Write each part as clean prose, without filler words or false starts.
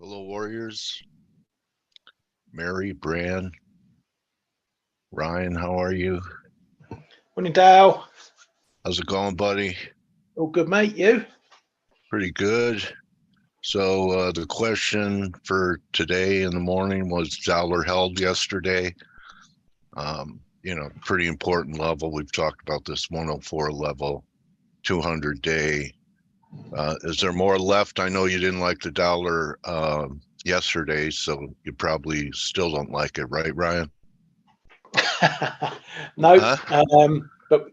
Hello, Warriors. Mary, Bran, Ryan, how are you? Morning, Dale. How's it going, buddy? All good, mate. You? Pretty good. So the question for today in the morning was dollar held yesterday. Pretty important level. We've talked about this 104 level, 200-day. Is there more left? I know you didn't like the dollar yesterday, so you probably still don't like it, right, Ryan? No. Huh? But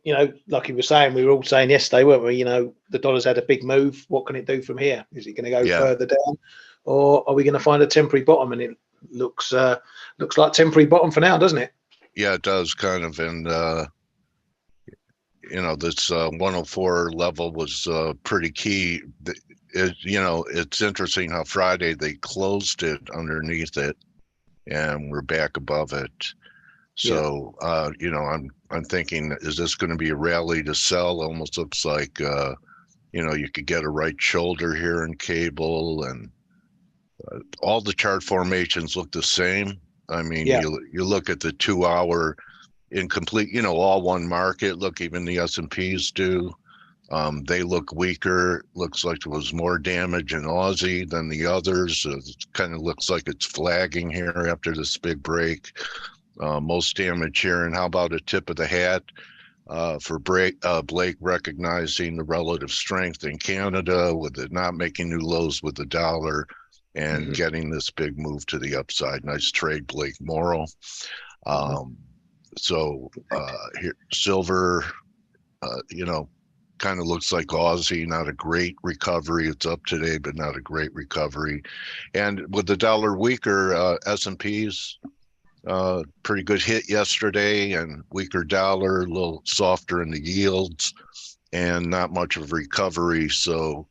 like you were saying, we were all saying yesterday, weren't we? The dollar's had a big move. What can it do from here? Is it going to go further down, or are we going to find a temporary bottom? And it looks like temporary bottom for now, doesn't it? Yeah, it does kind of. And this 104 level was pretty key. It's interesting how Friday they closed it underneath it, and we're back above it. So, I'm thinking, is this going to be a rally to sell? Almost looks like, you could get a right shoulder here in cable, and all the chart formations look the same. I mean, you look at the 2-hour incomplete, all one market. Look, even the S&Ps do. They look weaker. Looks like there was more damage in Aussie than the others. It kind of looks like it's flagging here after this big break. Most damage here. And how about a tip of the hat for Blake recognizing the relative strength in Canada with it not making new lows with the dollar and getting this big move to the upside. Nice trade, Blake Morrow. So here, silver, kind of looks like Aussie, not a great recovery. It's up today, but not a great recovery. And with the dollar weaker, S&Ps, pretty good hit yesterday, and weaker dollar, a little softer in the yields, and not much of recovery. So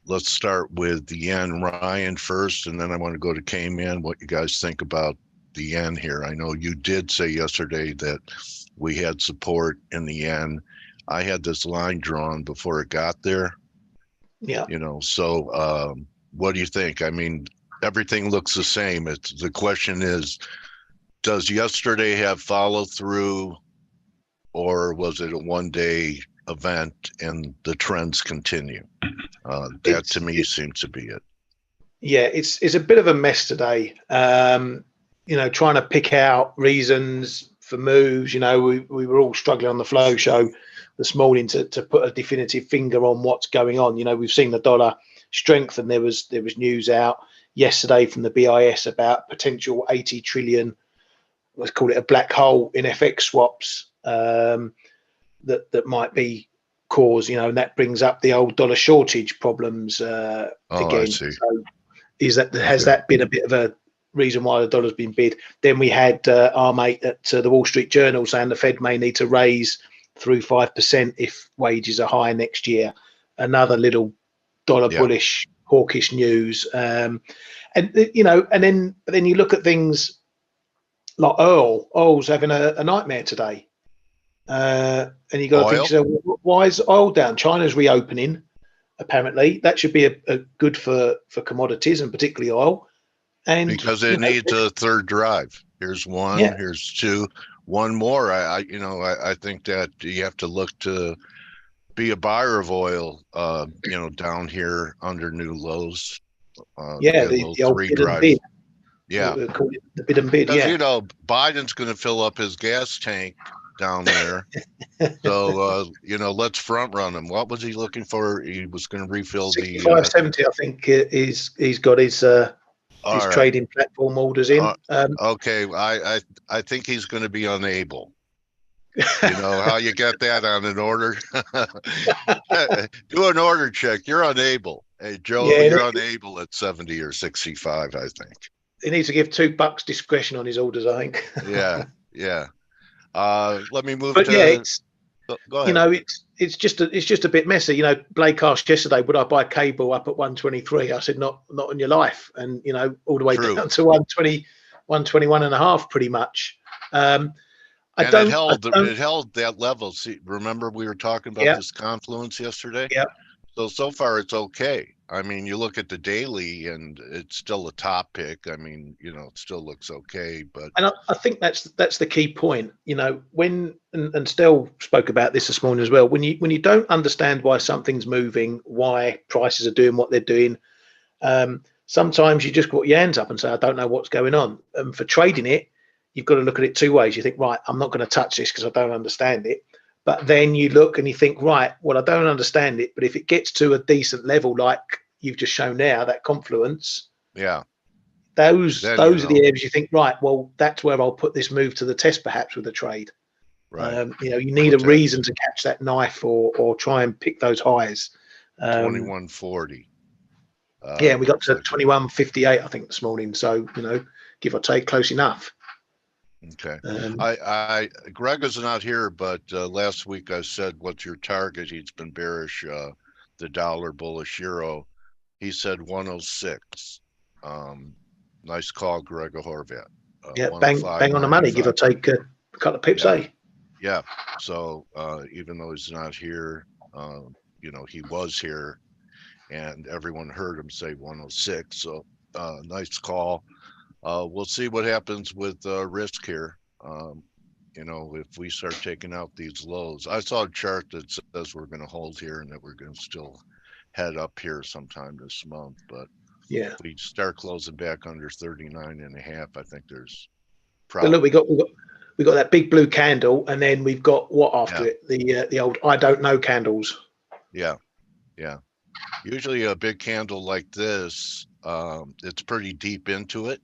let's start with the yen, Ryan, first, and then I want to go to K-Man. What you guys think about the yen here? I know you did say yesterday that we had support in the yen. I had this line drawn before it got there. Yeah. So what do you think? I mean, everything looks the same. The question is, does yesterday have follow through, or was it a one-day event and the trends continue? That to me seems to be it. Yeah, it's a bit of a mess today. Trying to pick out reasons for moves. We were all struggling on the flow show this morning to put a definitive finger on what's going on. We've seen the dollar strengthen. There was news out yesterday from the BIS about potential 80 trillion, let's call it a black hole in FX swaps that might be caused, and that brings up the old dollar shortage problems again. I see. So has that been a bit of a reason why the dollar's been bid? Then we had our mate at the Wall Street Journal saying the Fed may need to raise through 5% if wages are high next year. Another little dollar bullish, hawkish news. And then you look at things like oil. Oil's having a nightmare today. And you got to think, well, why is oil down? China's reopening, apparently. That should be a good for commodities, and particularly oil. And because it needs a third drive. Here's one, here's two, one more. I think that you have to look to be a buyer of oil, down here under new lows. The old bid and bid. Yeah. The bid and bid, Biden's going to fill up his gas tank down there. So, let's front run him. What was he looking for? He was going to refill 65.70, I think he's got his trading platform orders in. Okay, I think he's going to be unable. You know how you get that on an order? Do an order check. You're unable. Hey, Joe, you're unable at 70 or 65, I think. He needs to give $2 discretion on his orders, I think. Yeah. Let me move go ahead. It's just a bit messy. Blake asked yesterday, would I buy cable up at 123? I said, not on your life. And all the way down to 120, 121.5 pretty much. It held that level. See, remember we were talking about this confluence yesterday? Yeah. So far it's okay. I mean, you look at the daily and it's still a top pick. I mean, it still looks okay, but And I think that's the key point. When and Stel spoke about this morning as well. When you don't understand why something's moving, why prices are doing what they're doing, sometimes you just put your hands up and say, I don't know what's going on. And for trading it, you've got to look at it two ways. You think, right, I'm not going to touch this because I don't understand it. But then you look and you think, right, well, I don't understand it, but if it gets to a decent level, like you've just shown now, that confluence, yeah, those then those are the areas you think, right, well, that's where I'll put this move to the test, perhaps with a trade. right. You need a What's that? reason to catch that knife or try and pick those highs. 2140. Yeah, we got Looks to like 21.58, I think, this morning. So, give or take, close enough. okay. I Greg is not here, but last week I said, "What's your target?" He's been bearish. The dollar, bullish euro. He said 106. Nice call, Greg Horvat. Yeah, bang on the money, give or 105.95. take a couple of pips, Yeah, eh? yeah. So even though he's not here, he was here, and everyone heard him say 106. So nice call. We'll see what happens with risk here. If we start taking out these lows. I saw a chart that says we're going to hold here and that we're going to still head up here sometime this month. But Yeah. if we start closing back under 39 and a half, I think there's But look, problem. we got that big blue candle, and then we've got what after Yeah, it? The old I don't know candles. yeah, yeah. Usually a big candle like this, it's pretty deep into it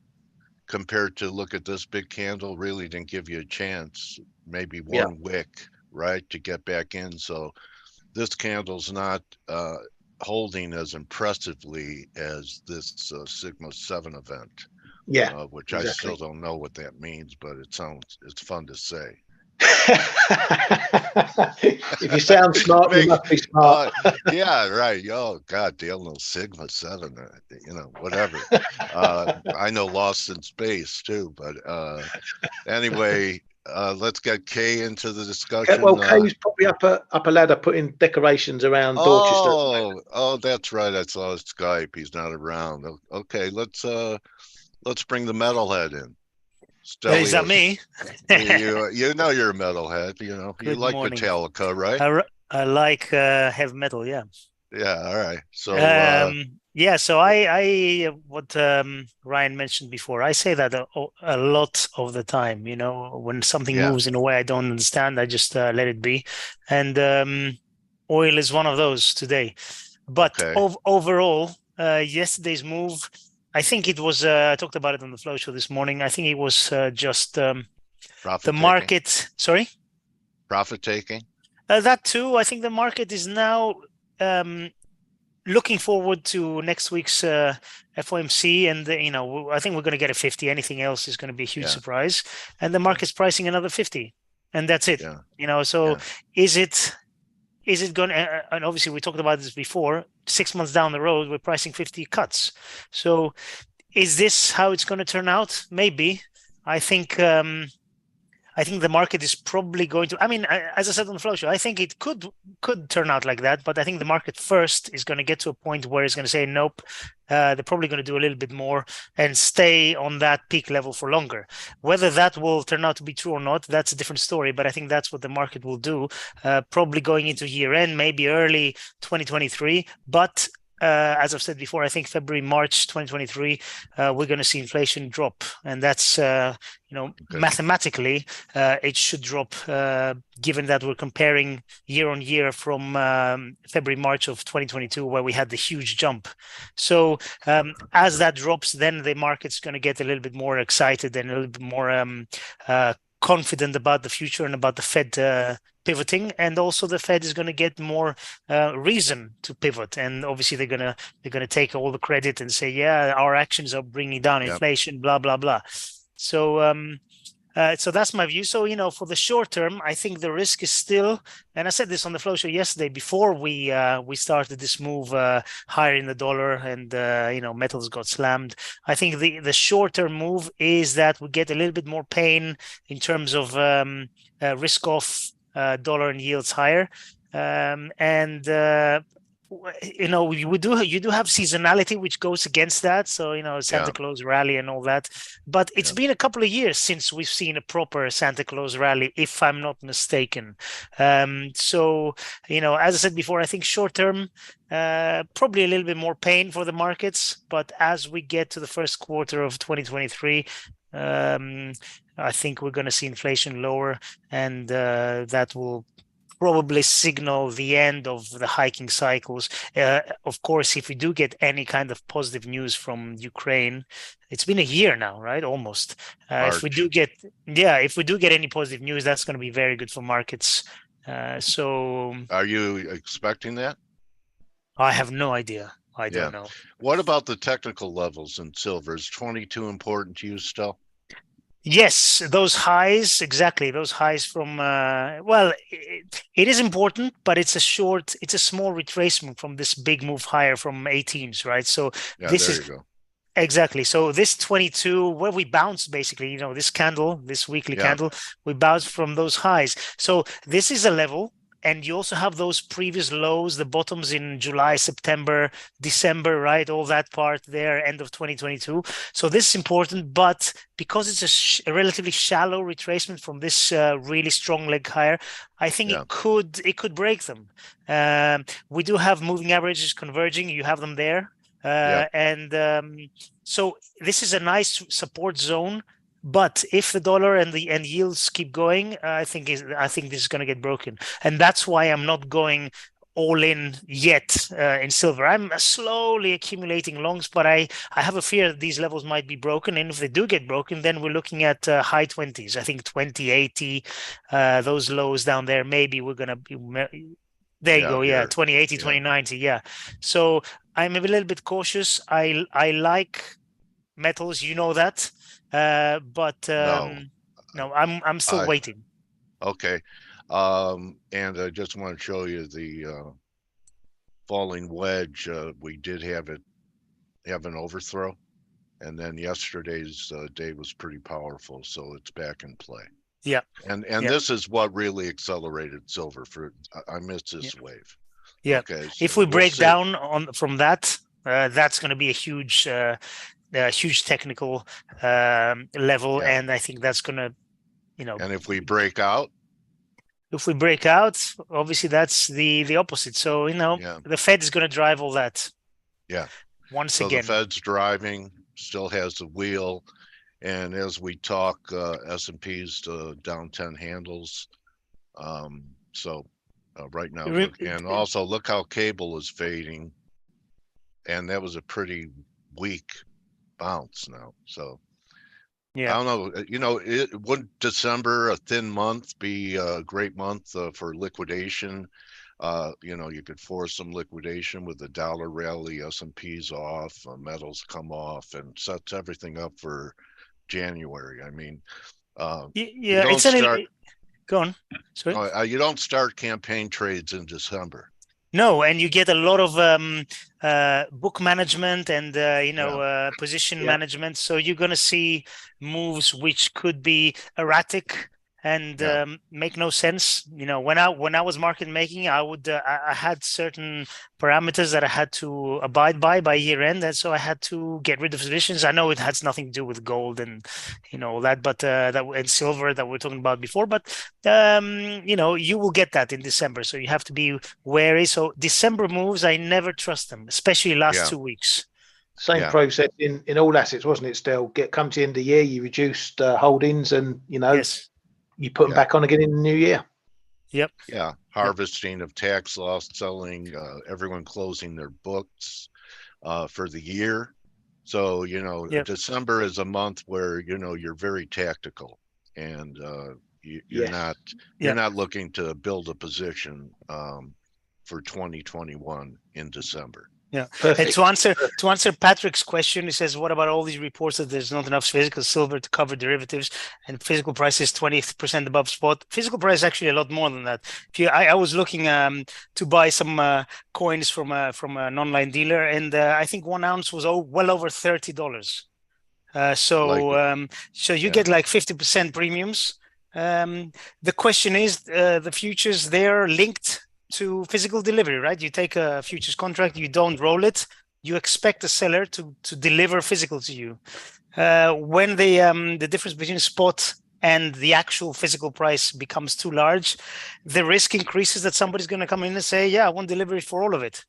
compared to look at this big candle really didn't give you a chance, maybe Yeah. one wick, right, to get back in. So this candle's not holding as impressively as this Sigma 7 event, Yeah. which I still Exactly. don't know what that means, but it's fun to say. If you sound smart, you Make, must be smart. yeah, right. Oh God, Dale knows Sigma 7, whatever. I know Lost in Space too, but anyway, let's get Kay into the Okay, discussion. well, Kay's probably up a ladder putting decorations around Dorchester. Oh, that's right. I saw his Skype. He's not around. Okay, let's bring the metalhead in. Is that Stelios, me? you know you're a metalhead. You Good like morning. Metallica, right? I like heavy metal, yeah. Yeah. All right. So Yeah, so I what Ryan mentioned before, I say that a lot of the time, when something yeah. moves in a way I don't understand, I just let it be. And oil is one of those today. But Okay. overall, yesterday's move, I think it was, I talked about it on the Flow Show this morning. I think it was just the Profit taking. market. Sorry? Profit taking. That too. I think the market is now looking forward to next week's FOMC, and I think we're going to get a 50. Anything else is going to be a huge Yeah. surprise, and the market's pricing another 50, and that's it. Yeah. So Yeah. is it going to, and obviously we talked about this before, 6 months down the road, we're pricing 50 cuts. So is this how it's going to turn out? Maybe. I think the market is probably going to, as I said on the Flow Show, I think it could turn out like that, but I think the market first is going to get to a point where it's going to say, nope, they're probably going to do a little bit more and stay on that peak level for longer. Whether that will turn out to be true or not, that's a different story, but I think that's what the market will do, probably going into year end, maybe early 2023, but as I've said before, I think February, March 2023, we're going to see inflation drop. And that's, mathematically, it should drop, given that we're comparing year on year from February, March of 2022, where we had the huge jump. So as that drops, then the market's going to get a little bit more excited and a little bit more confident about the future and about the Fed pivoting, and also the Fed is going to get more reason to pivot, and obviously they're going to take all the credit and say, yeah, our actions are bringing down inflation, blah blah blah. So so that's my view. So for the short term, I think the risk is still, and I said this on the Flow Show yesterday before we started this move higher in the dollar, and metals got slammed. I think the short term move is that we get a little bit more pain in terms of risk off dollar and yields higher, and you do have seasonality which goes against that. So Santa Claus rally and all that, but it's been a couple of years since we've seen a proper Santa Claus rally, if I'm not mistaken. So as I said before, I think short term, probably a little bit more pain for the markets, but as we get to the first quarter of 2023, I think we're going to see inflation lower, and that will probably signal the end of the hiking cycles. Of course, if we do get any kind of positive news from Ukraine, it's been a year now, right? Almost. If we do get any positive news, that's going to be very good for markets. So, are you expecting that? I have no idea. I don't know. What about the technical levels in silver? Is 22 important to you still? Yes, those highs, exactly. Those highs from, it is important, but it's a small retracement from this big move higher from 18s, right? So this there you go. Exactly. So this 22, where we bounced basically, this weekly candle, we bounced from those highs. So this is a level. And you also have those previous lows, the bottoms in July, September, December, right? All that part there, end of 2022. So this is important, but because it's a relatively shallow retracement from this really strong leg higher, I think it could break them. We do have moving averages converging. You have them there. So this is a nice support zone. But if the dollar and yields keep going, I think this is going to get broken, and that's why I'm not going all in yet in silver. I'm slowly accumulating longs, but I have a fear that these levels might be broken, and if they do get broken, then we're looking at high 20s. I think 2080, those lows down there. Maybe we're going to be. There you go. Yeah, 2080, 2090. Yeah. So I'm a little bit cautious. I like metals, that. But no, I'm still waiting. Okay. And I just want to show you the falling wedge. We did have an overthrow, and then yesterday's day was pretty powerful, so it's back in play. Yeah. And this is what really accelerated silver. I missed this wave. Yeah. Okay. So if we break down from that, that's going to be a huge technical level, and I think that's going to, And if we break out, obviously that's the opposite. So the Fed is going to drive all that. Yeah. Once again, the Fed's driving, still has the wheel, and as we talk, S&P's down 10 handles. So right now, and also look how cable is fading, and that was a pretty weak bounce now. So I don't know, wouldn't December, a thin month, be a great month for liquidation? You could force some liquidation with the dollar rally, S&P's off, metals come off, and sets everything up for January. I mean, go on. Sorry. You don't start campaign trades in December. No, and you get a lot of book management and position management. So you're going to see moves which could be erratic and make no sense. When I was market making, I had certain parameters that I had to abide by year end, and so I had to get rid of positions. I know it has nothing to do with gold and all that, but and silver that we're talking about before. But you will get that in December, so you have to be wary. So December moves, I never trust them, especially last 2 weeks. Same process in all assets, wasn't it, Stel? Come to the end of the year, you reduced holdings, and you put them back on again in the new year. Yep. Yeah. Harvesting of tax loss, selling, everyone closing their books for the year. So, December is a month where, you're very tactical, and you're not looking to build a position for 2021 in December. Yeah. Perfect. And to answer Patrick's question, he says, what about all these reports that there's not enough physical silver to cover derivatives and physical price is 20% above spot? Physical price is actually a lot more than that. I was looking to buy some coins from an online dealer, and I think 1 ounce was well over $30. So you get like 50% premiums. The question is, the futures, they're linked to physical delivery, right? You take a futures contract, you don't roll it, you expect the seller to deliver physical to you. When the difference between spot and the actual physical price becomes too large, the risk increases that somebody's going to come in and say, yeah, I want delivery for all of it.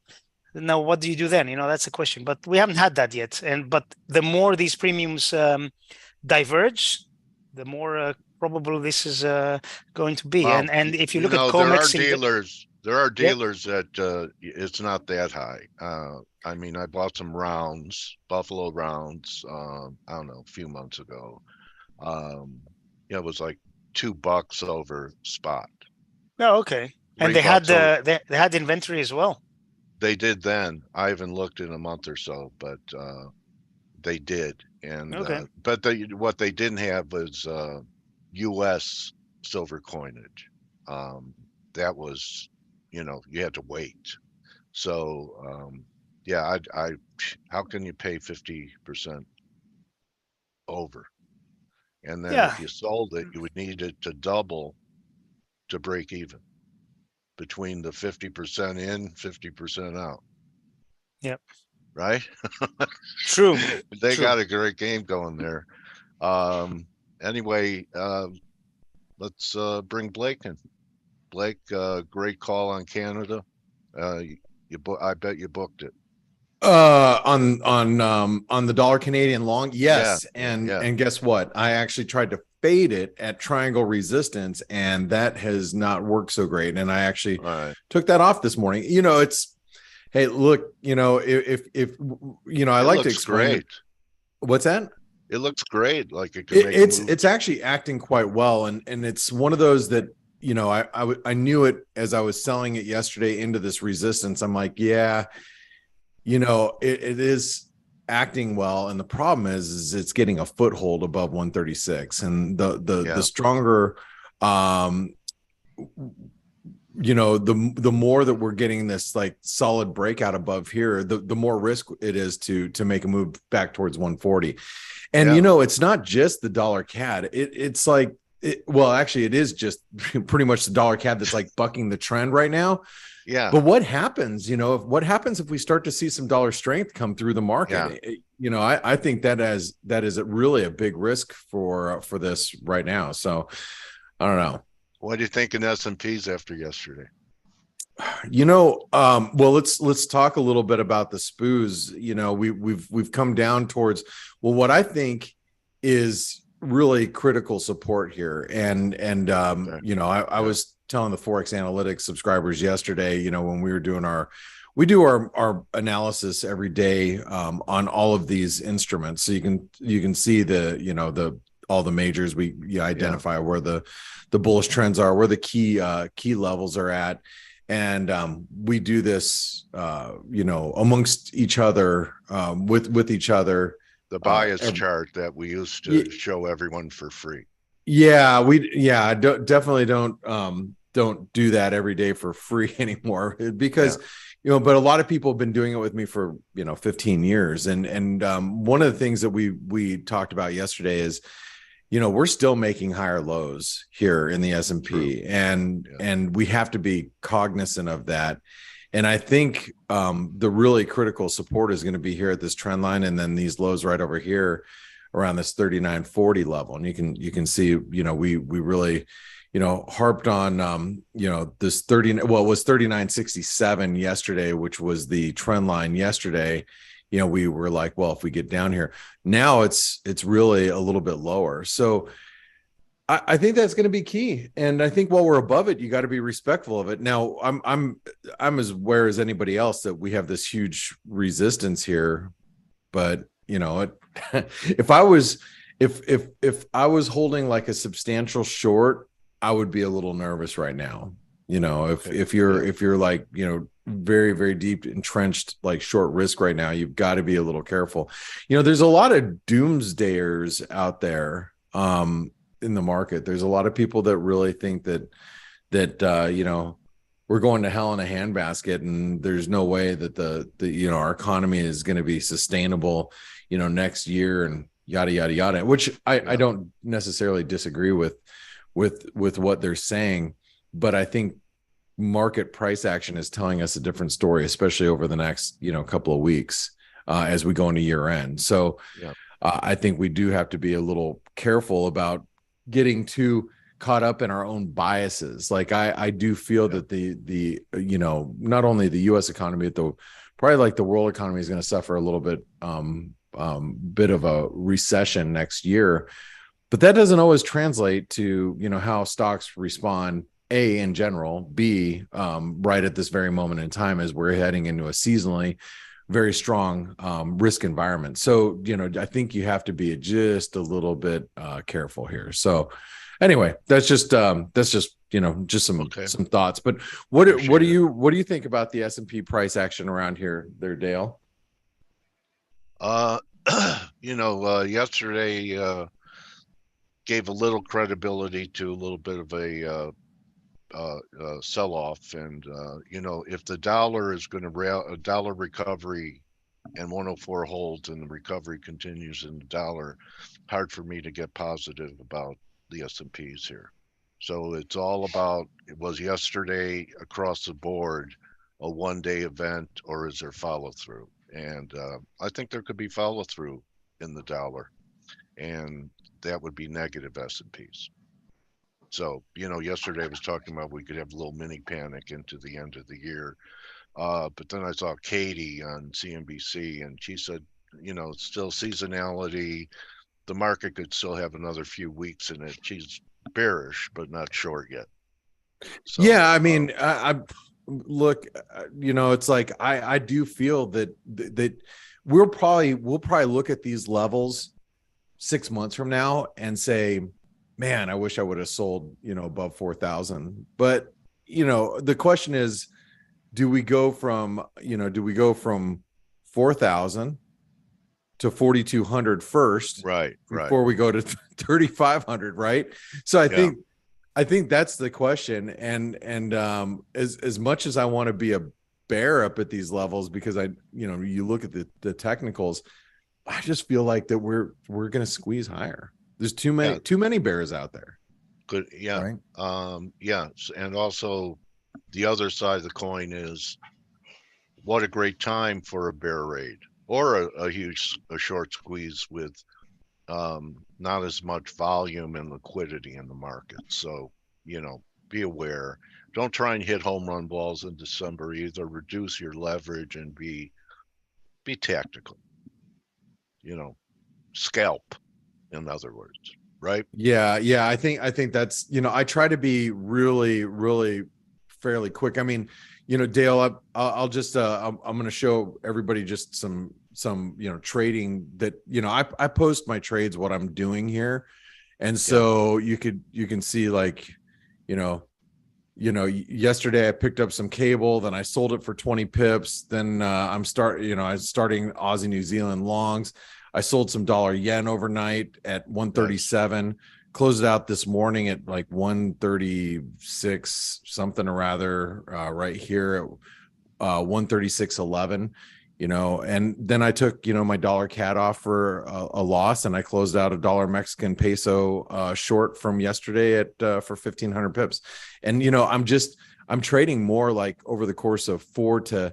Now, what do you do then? That's a question, but we haven't had that yet. But the more these premiums diverge, the more probable this is going to be. Well, and if you look at there are COMEX, dealers that it's not that high. I mean, I bought some rounds, Buffalo rounds, I don't know, a few months ago. It was like $2 over spot. Oh, okay. And they had they had inventory as well. They did then. I haven't looked in a month or so, but they did. And okay. But what they didn't have was U.S. silver coinage. That was, you had to wait. So yeah, how can you pay 50% over? And then if you sold it, you would need it to double to break even between the 50% in, 50% out. Yep. Right? True. They got a great game going there. Anyway, let's bring Blake in. Blake, great call on Canada. I bet you booked it. On the dollar Canadian long, yes. And guess what? I actually tried to fade it at triangle resistance, and that has not worked so great. And I actually took that off this morning. It's, hey, look, if I like to explain great. What's that? It looks great. Like it's actually acting quite well, and it's one of those that I knew it as I was selling it yesterday into this resistance. I'm like, yeah. It is acting well, and the problem is it's getting a foothold above 136, and the stronger, the more that we're getting this like solid breakout above here, the more risk it is to make a move back towards 140. And it's not just the dollar CAD. It's like, actually, it is just pretty much the dollar CAD that's like bucking the trend right now. Yeah. But what happens, if we start to see some dollar strength come through the market? Yeah. I think that is really a big risk for this right now. So I don't know. What do you think in S&Ps after yesterday? Well, let's talk a little bit about the SPOOs. We've come down towards what I think is really critical support here. And I was telling the ForexAnalytix subscribers yesterday, when we were doing our analysis every day on all of these instruments. So you can see all the majors. We identify where the bullish trends are, where the key levels are at. And we do this, amongst each other, with each other. The bias chart that we used to show everyone for free. Yeah, definitely don't do that every day for free anymore, because but a lot of people have been doing it with me for 15 years, and one of the things that we talked about yesterday is we're still making higher lows here in the S&P, and we have to be cognizant of that. And I think the really critical support is going to be here at this trend line, and then these lows right over here around this 39.40 level. And you can see, we really, harped on, this 39.67 yesterday, which was the trend line yesterday. We were like, well, if we get down here now, it's really a little bit lower. So I think that's going to be key. And I think while we're above it, you got to be respectful of it. Now I'm as aware as anybody else that we have this huge resistance here, but if I was holding like a substantial short, I would be a little nervous right now. If you're like, very, very deep entrenched, like short risk right now, you've got to be a little careful. There's a lot of doomsdayers out there in the market. There's a lot of people that really think that we're going to hell in a handbasket, and there's no way that our economy is going to be sustainable, next year, and yada, yada, yada, which I don't necessarily disagree with what they're saying. But I think market price action is telling us a different story, especially over the next, couple of weeks as we go into year end. So Yeah. I think we do have to be a little careful about getting too caught up in our own biases. Like I do feel that the not only the U.S. economy, but probably like the world economy is going to suffer a little bit of a recession next year, but that doesn't always translate to how stocks respond. A, in general, B, right at this very moment in time as we're heading into a seasonally very strong risk environment. So, I think you have to be just a little bit careful here. So anyway, that's just some thoughts. But what do you think about the S&P price action around here there, Dale? Yesterday gave a little credibility to a little bit of a sell-off, and if the dollar is going to a dollar recovery and 104 holds and the recovery continues in the dollar, hard for me to get positive about the S&Ps here. So it's all about, it was yesterday across the board a one-day event, or is there follow-through? And I think there could be follow-through in the dollar, and that would be negative S&Ps. So, yesterday I was talking about we could have a little mini panic into the end of the year. But then I saw Katie on CNBC, and she said, it's still seasonality. The market could still have another few weeks in it. She's bearish, but not short yet. So, yeah, I mean, I look, it's like I do feel that we'll probably look at these levels 6 months from now and say, man, I wish I would have sold, above 4,000. But, the question is, do we go from 4,000 to 4,200 first, right, before we go to 3,500, right? So I think that's the question. And as much as I want to be a bear up at these levels, because you look at the technicals, I just feel like that we're going to squeeze higher. There's too many bears out there. Good. Yeah. Right? Yes. And also the other side of the coin is, what a great time for a bear raid or a short squeeze with not as much volume and liquidity in the market. So, be aware. Don't try and hit home run balls in December either. Reduce your leverage and be tactical. Scalp, in other words. Right. Yeah. I think that's, I try to be really, really fairly quick. I mean, Dale, I'll just, I'm going to show everybody just some, trading that, I post my trades, what I'm doing here. And so you can see, like, yesterday I picked up some cable, then I sold it for 20 pips. Then I'm starting Aussie New Zealand longs. I sold some dollar yen overnight at 137, closed it out this morning at like 136 something or rather, right here at 136.11, and then I took, my dollar CAD off for a loss, and I closed out a dollar Mexican peso short from yesterday at for 1,500 pips. And, I'm trading more like over the course of 4 to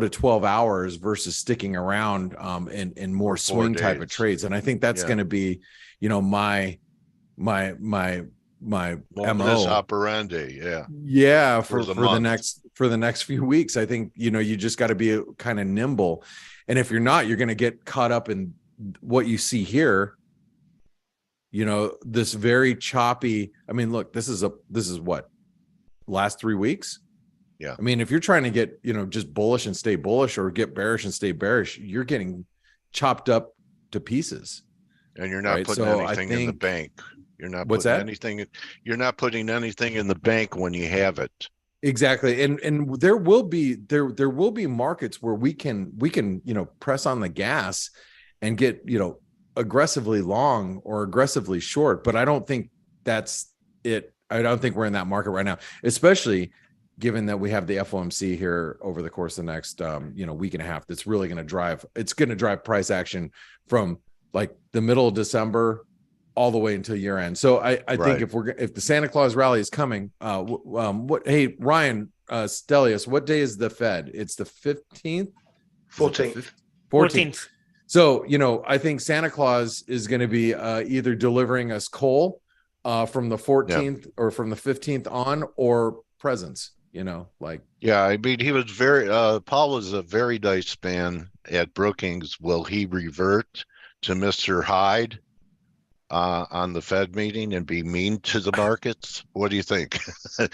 12 hours versus sticking around in more swing type of trades. And I think that's going to be, my modus operandi. For the next few weeks. I think, you just got to be kind of nimble. And if you're not, you're going to get caught up in what you see here, this very choppy. I mean, look, this is what, last 3 weeks. Yeah. I mean, if you're trying to get, just bullish and stay bullish, or get bearish and stay bearish, you're getting chopped up to pieces. And you're not putting anything in the bank. You're not putting anything. You're not putting anything in the bank when you have it. Exactly. And there will be markets where we can, press on the gas and get, aggressively long or aggressively short. But I don't think that's it. I don't think we're in that market right now, especially given that we have the FOMC here over the course of the next, week and a half. That's really going to drive price action from like the middle of December all the way until year end. So I Right. think if the Santa Claus rally is coming, hey, Ryan, Stelios, what day is the Fed? It's the 15th. 14th. 14th. So, I think Santa Claus is going to be either delivering us coal from the 14th or from the 15th on, or presents, Yeah, I mean, he was Paul was a very nice man at Brookings. Will he revert to Mr. Hyde on the Fed meeting and be mean to the markets? What do you think?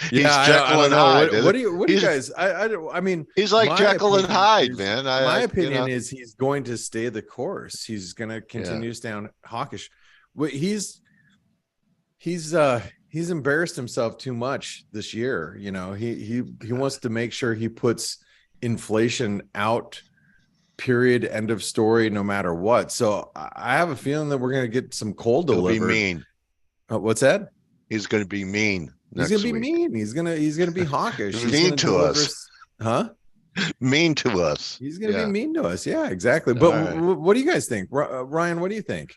He's Jekyll and Hyde. What do you guys? I mean, he's like Jekyll and Hyde, man. My opinion is he's going to stay the course. He's going to continue to stay hawkish. He's embarrassed himself too much this year. He wants to make sure he puts inflation out. Period. End of story. No matter what. So I have a feeling that we're going to get some coal delivered. He'll be mean. What's that? He's going to be mean. He's going to be mean. He's going to be hawkish. Mean to us, huh? Mean to us. He's going to be mean to us. Yeah, exactly. But what do you guys think, Ryan? What do you think?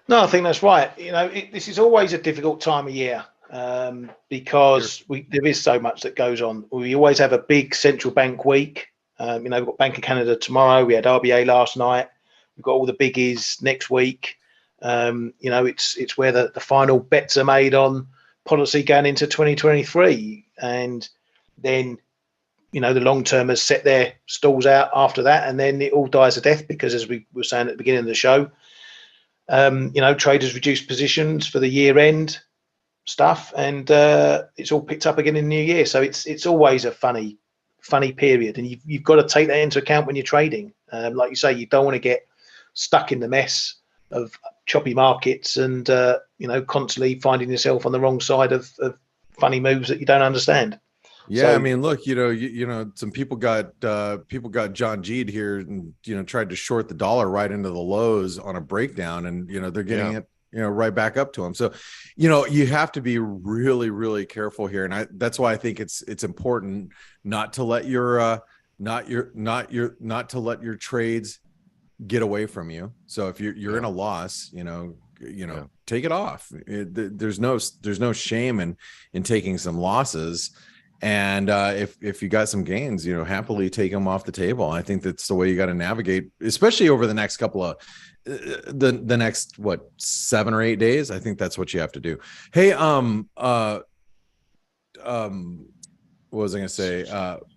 No, I think that's right. This is always a difficult time of year because there is so much that goes on. We always have a big central bank week. We've got Bank of Canada tomorrow. We had RBA last night. We've got all the biggies next week. It's where the final bets are made on policy going into 2023. And then, the long termers set their stalls out after that. And then it all dies a death because, as we were saying at the beginning of the show, traders reduce positions for the year end stuff. And it's all picked up again in the new year. So it's always a funny period, and you've got to take that into account when you're trading. Like you say, you don't want to get stuck in the mess of choppy markets and constantly finding yourself on the wrong side of funny moves that you don't understand. Yeah, so, I mean, look, some people got John G'd here and tried to short the dollar right into the lows on a breakdown, and they're getting it right back up to them. So, you have to be really, really careful here. And that's why I think it's important not to let your trades get away from you. So if you're in a loss, take it off. There's no shame in taking some losses. And if you got some gains, happily take them off the table. I think that's the way you got to navigate, especially over the next couple of the next 7 or 8 days. I think that's what you have to do. Hey, what was I going to say?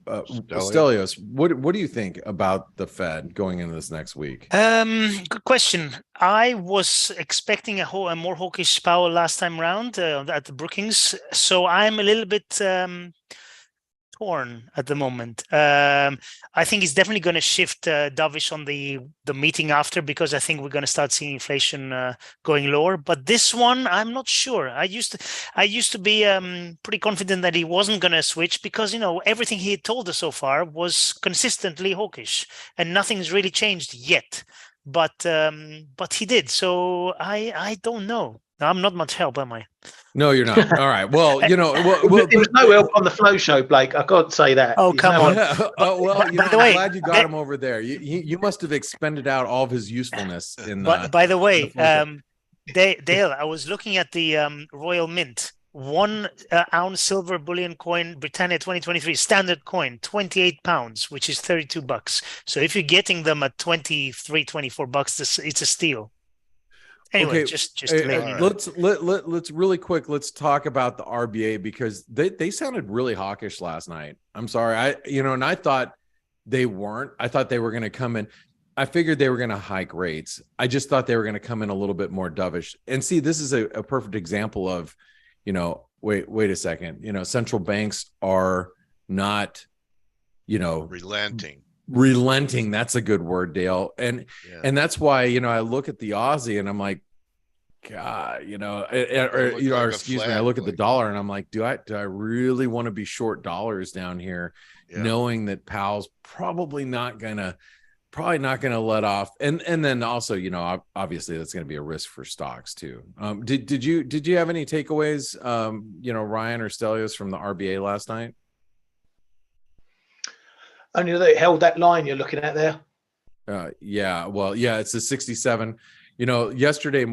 Stelios, what do you think about the Fed going into this next week? Good question. I was expecting a more hawkish Powell last time round at the Brookings, so I'm a little bit torn at the moment. I think it's definitely going to shift dovish on the meeting after, because I think we're going to start seeing inflation going lower. But this one, I'm not sure. I used to be pretty confident that he wasn't going to switch, because everything he had told us so far was consistently hawkish, and nothing's really changed yet. But he did. So I don't know. I'm not much help, am I? No, you're not. All right. Well, there was no help on the flow show, Blake. I can't say that. Oh, come on. Well, I'm glad you got him over there. You must have expended out all of his usefulness in. By the way, Dale, I was looking at the Royal Mint. 1 ounce silver bullion coin, Britannia 2023 standard coin, £28, which is $32. So if you're getting them at $23-24, it's a steal. Anyway, okay, just let's really quick. Let's talk about the RBA, because they sounded really hawkish last night. I'm sorry, and I thought they weren't. I thought they were going to come in. I figured they were going to hike rates. I just thought they were going to come in a little bit more dovish. And see, this is a perfect example of, wait a second. Central banks are not, relenting. That's a good word, Dale. And that's why, I look at the Aussie and I'm like, God, I look at the dollar and I'm like, do I really want to be short dollars down here, knowing that Powell's probably not gonna let off. And then also, obviously that's going to be a risk for stocks too. Did you have any takeaways, Ryan or Stelios, from the RBA last night? Only that it held that line you're looking at there. It's the 67. yesterday,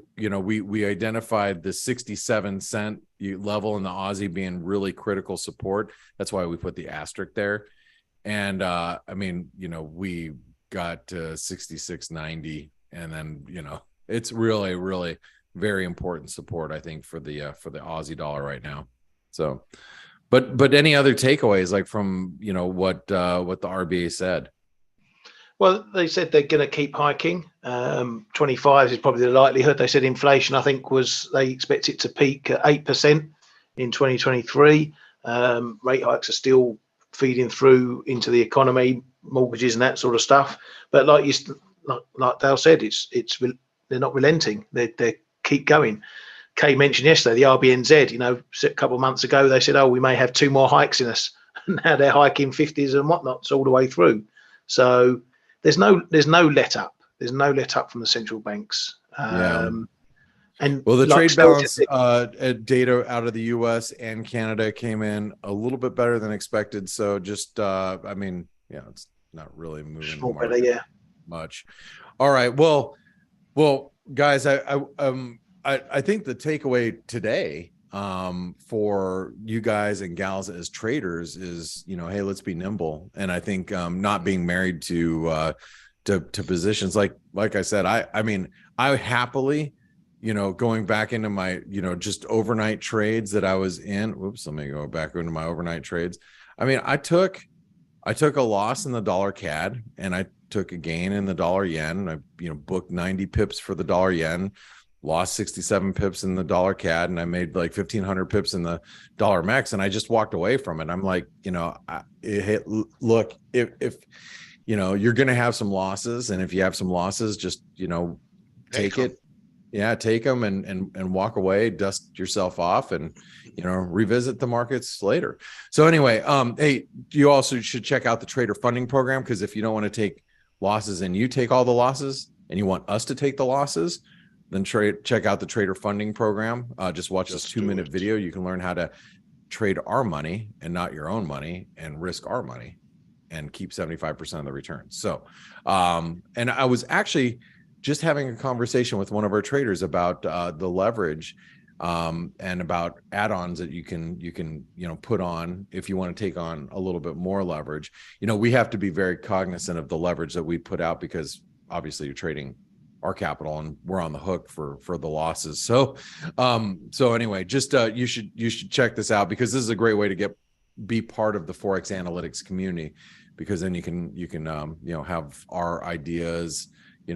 we identified the 67 cent level in the Aussie being really critical support. That's why we put the asterisk there. And we got to 66.90, and then it's really, really very important support, I think, for the Aussie dollar right now. So, but any other takeaways, like from what the RBA said? Well, they said they're going to keep hiking. 25 is probably the likelihood. They said inflation, I think, they expect it to peak at 8% in 2023. Rate hikes are still feeding through into the economy, mortgages and that sort of stuff. But like Dale said, they're not relenting. They keep going. Kay mentioned yesterday the RBNZ. A couple of months ago they said, "Oh, we may have 2 more hikes in us." Now they're hiking 50s and whatnot all the way through. So there's no let up. There's no let up from the central banks. And the trade balance data out of the U.S. and Canada came in a little bit better than expected. So just, it's not really moving much. All right. Well, guys, I think the takeaway today for you guys and gals as traders is, hey, let's be nimble. And I think not being married to positions like I said, I happily, going back into my, just overnight trades that I was in. Whoops, let me go back into my overnight trades. I took a loss in the dollar CAD, and I took a gain in the dollar yen. I, booked 90 pips for the dollar yen, lost 67 pips in the dollar CAD, and I made like 1,500 pips in the dollar MEX, and I just walked away from it. I'm like, look, if you're going to have some losses, and if you have some losses, just, take it. Yeah, take them and walk away, dust yourself off, and revisit the markets later. So anyway, hey, you also should check out the trader funding program, because if you don't want to take losses and you take all the losses and you want us to take the losses, then check out the trader funding program. Just watch this 2-minute video. You can learn how to trade our money and not your own money, and risk our money and keep 75% of the return. So, and I was actually just having a conversation with one of our traders about the leverage and about add-ons that you can put on if you want to take on a little bit more leverage. We have to be very cognizant of the leverage that we put out, because obviously you're trading our capital and we're on the hook for the losses. So anyway, just you should check this out, because this is a great way to be part of the ForexAnalytix community, because then you can have our ideas,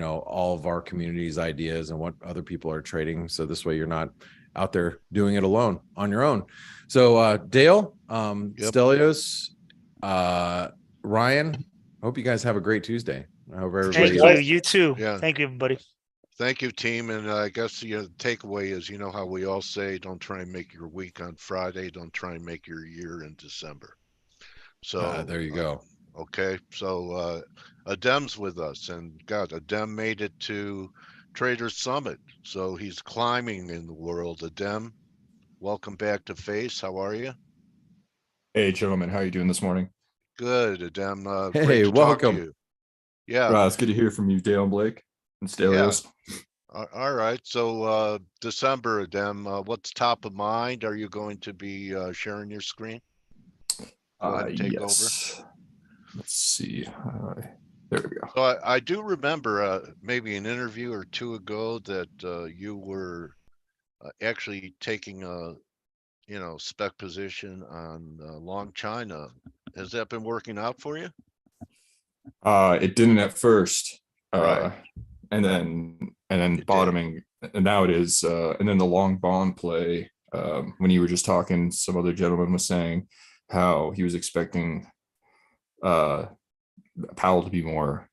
all of our community's ideas and what other people are trading. So this way you're not out there doing it alone on your own. So Dale, Stelios, Ryan, I hope you guys have a great Tuesday. I hope everybody. Thank you. You too. Yeah. Thank you, everybody. Thank you, team. And I guess the takeaway is, how we all say, don't try and make your week on Friday. Don't try and make your year in December. So there you go. Okay. So Adem's with us, and God, Adem made it to Traders Summit. So he's climbing in the world. Adem, welcome back to F.A.C.E. How are you? Hey, gentlemen. How are you doing this morning? Good, Adem. Hey, great to talk to welcome. you. Yeah. It's good to hear from you, Dale and Blake and Stelios. Yeah. All right. So December, Adem, what's top of mind? Are you going to be sharing your screen? Go ahead and take over. Let's see. There we go. So I do remember maybe an interview or two ago that you were actually taking a spec position on long China. Has that been working out for you? It didn't at first, Right. and then bottoming, and now it is. And then the long bond play. When you were just talking, some other gentleman was saying how he was expecting Powell to be more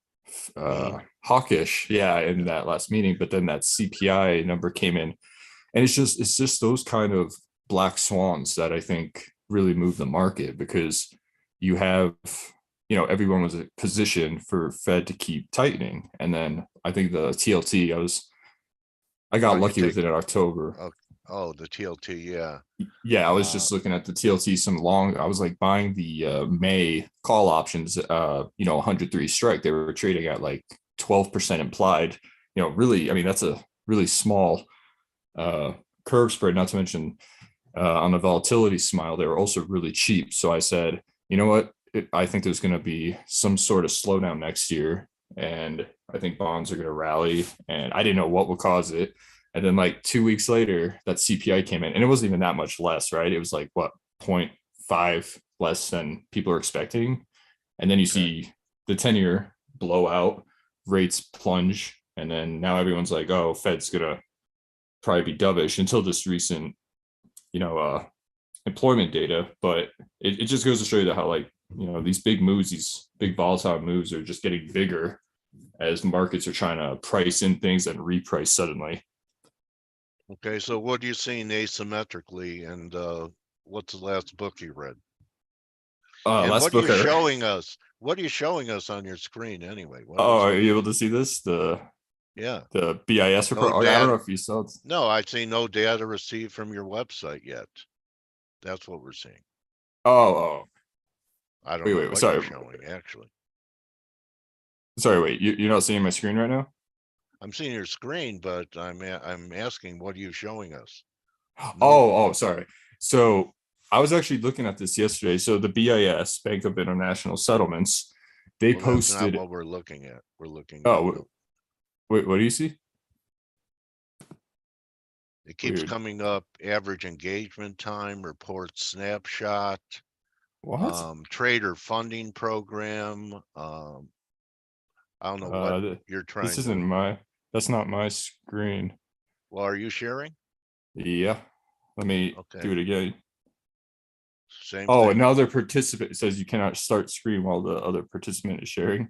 hawkish, in that last meeting. But then that CPI number came in, and it's just those kind of black swans that I think really move the market, because you have, everyone was positioned for Fed to keep tightening. And then I think the TLT, I got lucky with it in October. Oh, the TLT, yeah. Yeah, I was just looking at the TLT, I was like buying the May call options, 103 strike. They were trading at like 12% implied. really, I mean, that's a really small curve spread, not to mention on the volatility smile, they were also really cheap. So I said, you know what? I think there's going to be some sort of slowdown next year. And I think bonds are going to rally. And I didn't know what would cause it. And then like 2 weeks later, that CPI came in, and it wasn't even that much less, right? It was like what, 0.5 less than people are expecting. And then you see the 10-year blow out, rates plunge. And then now everyone's like, oh, Fed's going to probably be dovish until this recent, employment data. But it just goes to show you that how, like, these big moves, these big volatile moves are just getting bigger as markets are trying to price in things and reprice suddenly. Okay, so what are you seeing asymmetrically, and what's the last book you read? And Last what are book you showing us? What are you showing us on your screen anyway? Are you able to see this? The BIS report. No I don't know if you saw it. No, I see no data received from your website yet. That's what we're seeing. Oh. I don't know what you're showing, actually. Sorry, wait. You're not seeing my screen right now? I'm seeing your screen, but I'm asking, what are you showing us? Sorry. So I was actually looking at this yesterday. So the BIS, Bank of International Settlements, they posted. That's not what we're looking at. We're looking. Wait, what do you see? It keeps coming up. Average engagement time, report snapshot. What? Trader funding program. I don't know what you're trying. This isn't that's not my screen. Well, are you sharing? Yeah. Let me do it again. Same thing. Another participant says you cannot start screen while the other participant is sharing.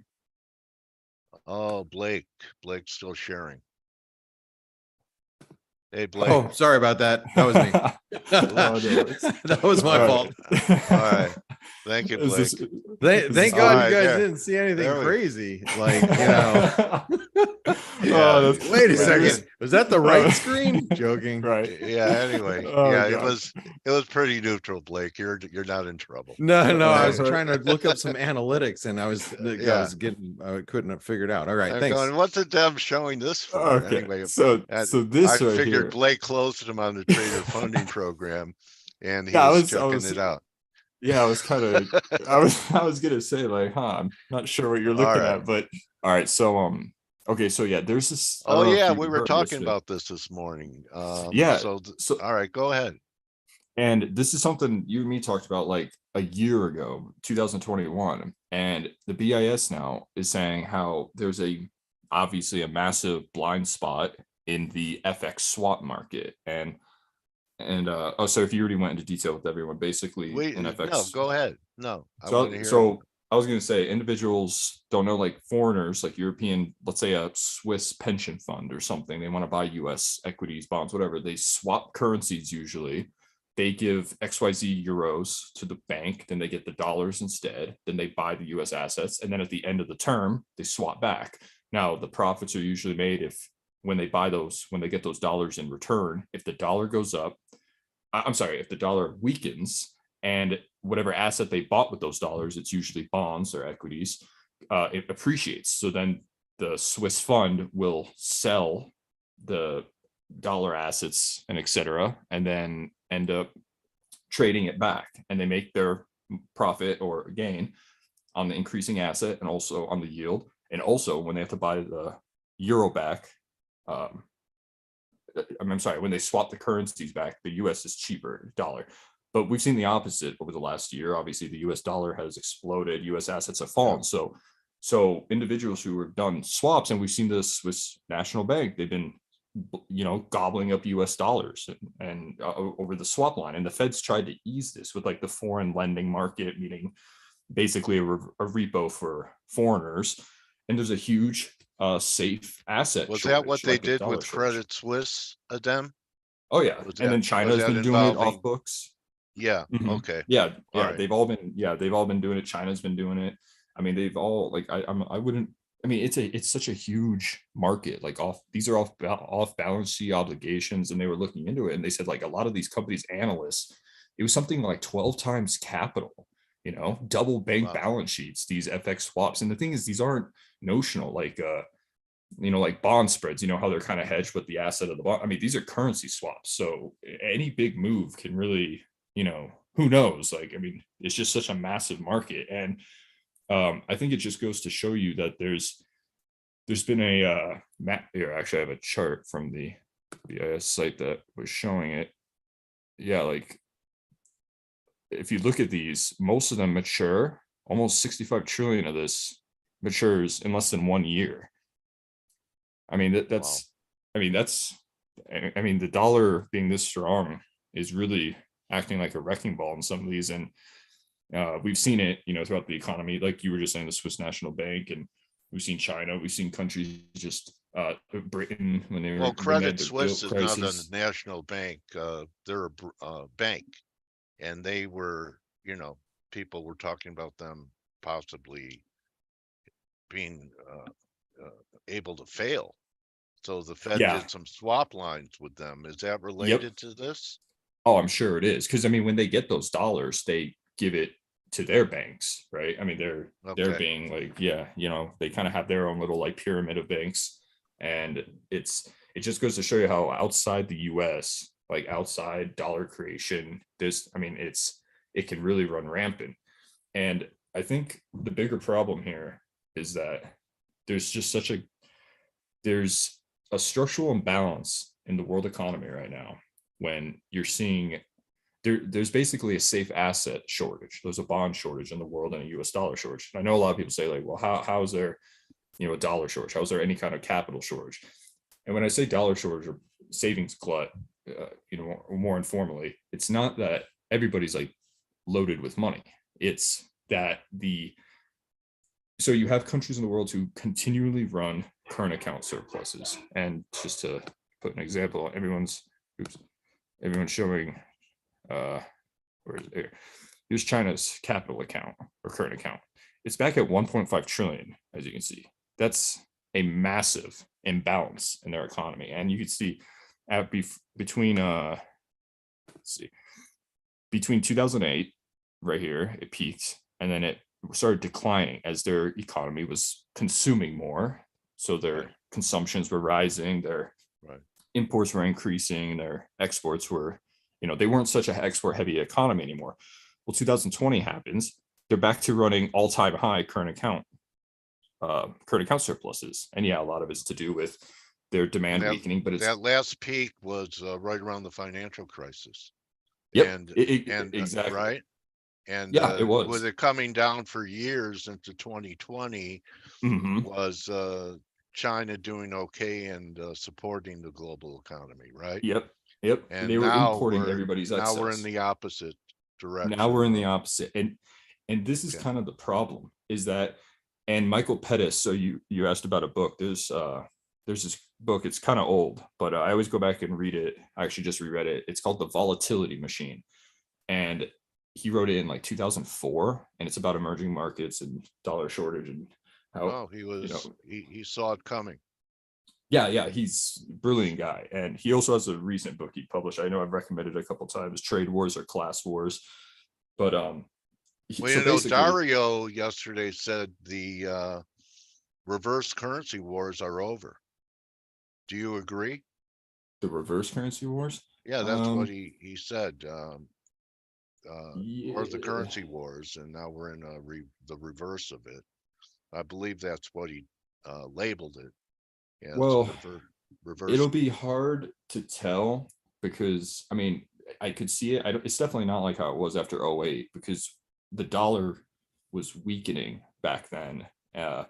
Oh, Blake's still sharing. Hey, Blake. Oh, sorry about that. That was me. That was my fault. All right. Thank you, Blake. Thank God you guys didn't see anything crazy. Like, wait a second. Was that the right screen? Joking. Right. Yeah. Anyway. It was pretty neutral, Blake. You're not in trouble. No. I was trying to look up some analytics, and I couldn't figure it out. All right. Thanks. What's the them showing this for? Okay. Anyway, so this I right figured here. Blake closed him on the trader funding program, and he was checking it out. Yeah, I was kind of. I was gonna say, like, I'm not sure what you're looking at, but all right. So okay, so yeah, there's this. We were talking about this morning. So all right, go ahead. And this is something you and me talked about like a year ago, 2021, and the BIS now is saying how there's obviously a massive blind spot in the FX swap market. So if you already went into detail with everyone, basically in FX. No, go ahead. No, so I was going to say, individuals don't know, like foreigners, like European, let's say a Swiss pension fund or something, they want to buy US equities, bonds, whatever. They swap currencies usually. They give XYZ euros to the bank, then they get the dollars instead, then they buy the US assets, and then at the end of the term, they swap back. Now, the profits are usually made when they get those dollars in return. If the dollar goes up, if the dollar weakens, and whatever asset they bought with those dollars, it's usually bonds or equities, it appreciates. So then the Swiss fund will sell the dollar assets and etc., and then end up trading it back, and they make their profit or gain on the increasing asset and also on the yield. And also when they have to buy the euro back, when they swap the currencies back, the US is cheaper dollar. But we've seen the opposite over the last year. Obviously, the US dollar has exploded. US assets have fallen. So individuals who have done swaps, and we've seen the Swiss National Bank, they've been, gobbling up US dollars and over the swap line. And the Fed's tried to ease this with like the foreign lending market, meaning basically a repo for foreigners. And there's a huge safe asset. Was that what they did with Credit Suisse, Adem? Oh yeah, and then China's been doing it off books. Yeah. Okay. Yeah. Right. They've all been doing it. China's been doing it. I mean, they've all it's such a huge market. Like these are off balance sheet obligations, and they were looking into it, and they said like a lot of these companies, analysts, it was something like 12 times capital. Double bank balance sheets, these FX swaps. And the thing is, these aren't notional. Like like bond spreads, how they're kind of hedged with the asset of the bond. I mean, these are currency swaps. So any big move can really, who knows? Like, I mean, it's just such a massive market. And I think it just goes to show you that there's been a map here. Actually, I have a chart from the BIS site that was showing it. Yeah, like if you look at these, most of them mature. Almost 65 trillion of this matures in less than 1 year. I mean, that's wow. I mean, the dollar being this strong is really acting like a wrecking ball in some of these. And we've seen it, throughout the economy, like you were just saying, the Swiss National Bank, and we've seen China, we've seen countries just Britain when they were. Well, Credit Suisse is not a national bank. They're a bank, and they were, people were talking about them possibly being able to fail. So the Fed did some swap lines with them. Is that related to this? Oh, I'm sure it is. Because I mean, when they get those dollars, they give it to their banks, right? I mean, they're being like, they kind of have their own little like pyramid of banks. And it just goes to show you how outside the US, like outside dollar creation, it can really run rampant. And I think the bigger problem here is that there's a structural imbalance in the world economy right now, when you're seeing there's basically a safe asset shortage. There's a bond shortage in the world and a US dollar shortage. And I know a lot of people say like, well, how is there, a dollar shortage? How is there any kind of capital shortage? And when I say dollar shortage or savings glut, more informally, it's not that everybody's like loaded with money. It's that so you have countries in the world who continually run current account surpluses. And just to put an example, everyone's showing where is it here? Here's China's capital account or current account. It's back at 1.5 trillion, as you can see. That's a massive imbalance in their economy. And you can see between 2008 right here, it peaked, and then it started declining as their economy was consuming more. So their consumptions were rising, their imports were increasing, their exports were, they weren't such an export heavy economy anymore. Well, 2020 happens, they're back to running all-time high current account surpluses. And a lot of it's to do with their demand weakening, but that last peak was right around the financial crisis. Yep, and exactly. Right. And it was. With it coming down for years into 2020, was China doing okay and supporting the global economy, right? Yep. And they were importing everybody's excess. Now we're in the opposite direction. Now we're in the opposite. And this is kind of the problem, is that, and Michael Pettis, so you asked about a book. There's this book, it's kind of old, but I always go back and read it. I actually just reread it. It's called The Volatility Machine. And he wrote it in like 2004, and it's about emerging markets and dollar shortage and how he saw it coming. Yeah, he's a brilliant guy. And he also has a recent book he published. I know I've recommended it a couple of times, Trade Wars or Class Wars. But Dario yesterday said the reverse currency wars are over. Do you agree? The reverse currency wars? Yeah, that's what he said. Or the currency wars, and now we're in the reverse of it. I believe that's what he labeled it. Yeah, well, reverse. It'll be hard to tell, because I mean, I could see it. It's definitely not like how it was after 2008, because the dollar was weakening back then. I